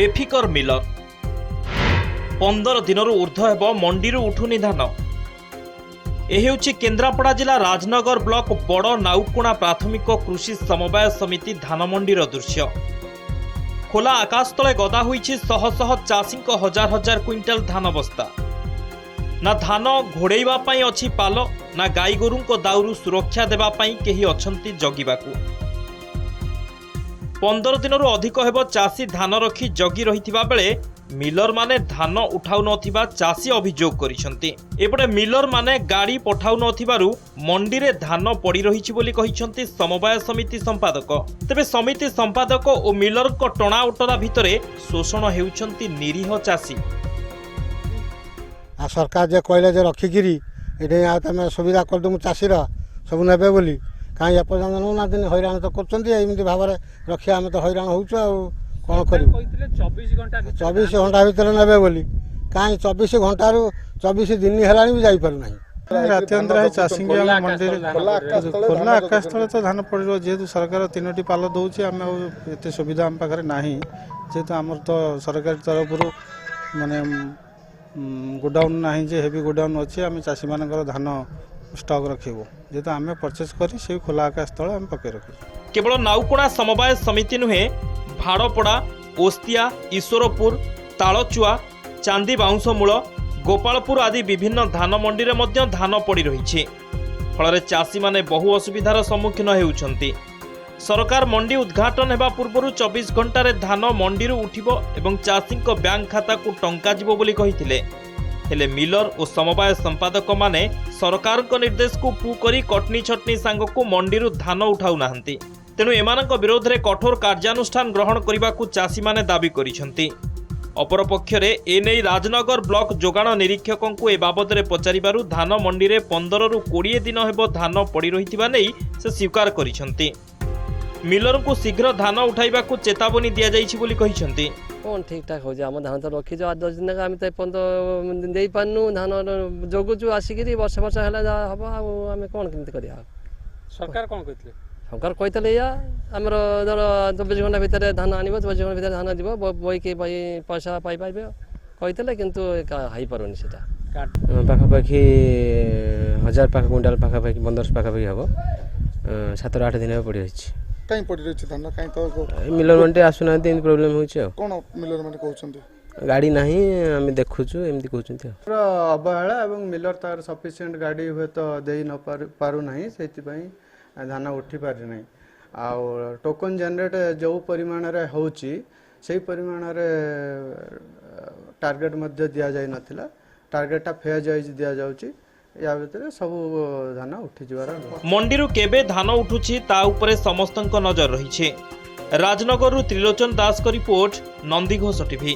बेफिकर Miller 15 दिनरू ऊर्ध्व हेब मंडीरू उठुनी धान। यह केन्द्रापड़ा जिला राजनगर ब्लॉक बड़ नाउकुणा प्राथमिक कृषि समवाय समिति धान मंडीर दृश्य। खोला आकाश तले गदा होईछि शह शह चाषी हजार हजार क्विंटाल धान बस्ता। ना धान घोड़ेइबा पई अछि पाल, ना गाई गोरुंको दाउरू सुरक्षा देबा पई केही अछंती जगिबाकू। 15 दिनरू अधिक हेब चाषी धान रखी जगी रहिथिबा बेले मिलर माने धान उठाउ नथिबा चाषी अभियोग करिसंती। एपटे मिलर माने गाड़ी पठाउ नथिबारु मंडी रे धान पड़ी रहिछि बोली कहिसंती समवाय समिति संपादक। तेबे समिति संपादक और मिलर को टणा उटरा भितरे शोषण हेउचंती निरीह चाषी। सरकार जे कहले जे रखिकी ये सुविधा करदे चाषीर सब ने बोली कहीं एपर्तंत नौना दिन हैरान तो करमती भाव में रखिया आम तो हैरान हो कौन कर 24 घंटा भितर ने बोली कहीं 24 घंटा 24 दिन है भी जापारूना राति अंतरा चाषी मंडी खोला आकाश तले तो धान पड़ जेहेतु सरकार 3टी पाल दौर आम एत सुविधा आम पाखे ना जेहेतु आमर तो सरकार तरफ माने गोडाउन ना जे हेवी गोडाउन अच्छी आम चाषी मान धान स्टॉक रखिबो जेहेतु आम परचेस करी से खोला आकाश तले आम पके रखी। केवल नाउकुणा समवाय समिति नुहे भाड़पड़ा, ओस्तिया, ईश्वरपुर, तालचुआ, चांदी बाउंसमूल, गोपालपुर आदि विभिन्न धान मंडी रे मध्य धान पड़ी रही। फल चाषी माने बहु असुविधार सम्मुखीन हेउछंती। सरकार मंडी उद्घाटन हेबा पूर्वरु 24 घंटा रे धान मंडीरू उठिबो एवं चाषी को बैंक खाता को टंका जिवो बोली कहिथिले। हेले मिलर और समवाय संपादक माने सरकार को निर्देश को पु करी कटनी छटनी सांग को मंडीरू धान उठाउ नाहंती। तेणु एमानक विरोध रे कठोर कार्यानुष्ठान ग्रहण करने को चाषी माने दाबी करिसंती। अपर पक्षरे एने राजनगर ब्लॉक जोगाण निरीक्षकों को ए बाबद रे पचारिबारु धान मंडी रे 15 रु 20 दिन हेबो धान पड़ी रहिथिबा नै से स्वीकार करिसंती। मिलर को शीघ्र धान उठाइबा को चेतावनी दिया जाइछि बोली कहिसंती। कौन ठीक ठाक हो आम धान तो रखी 8-10 दिन आम तो पर्यटन दे पारनु धान जगुचु आसिक वर्ष वर्ष है हम आम कौन केमती कर सरकार कौन कहते सरकार कहते या आमर धर 24 घंटा भितर धान आन 24 घंटा भितर धान जीव बईक पैसा पाइपर कहते कितु हो पारुनि से पाखापाखि 1000 पाख क्विंटाल पाखापाखि 1500 पाखापाखि हम 7-8 दिन पड़ी रही कहीं पड़ी रही धान कहीं तो मिलर मंडी आसुना प्रोब्लेम हो कौन मिलर मंडी कहते गाड़ी ना आम देखुचु एमती कहते अवहेला एवं मिलर तार सफिशिएंट गाड़ी हुए तो दे न पारु नहीं से धान उठी पारि नहीं आउ टोकन जनरेट जो परिमाण रे होची से परिमाण रे टार्गेट मध्य दिया जाय नथिला टार्गेटा फेज वाइज दिया जाउची या भीतर सब धान उठी जवार मंडीरू केबे धान उठुची ता उपरे समस्तंक नजर रहिछे। राजनगररू त्रिलोचन दास को रिपोर्ट, नंदीघोष टीवी।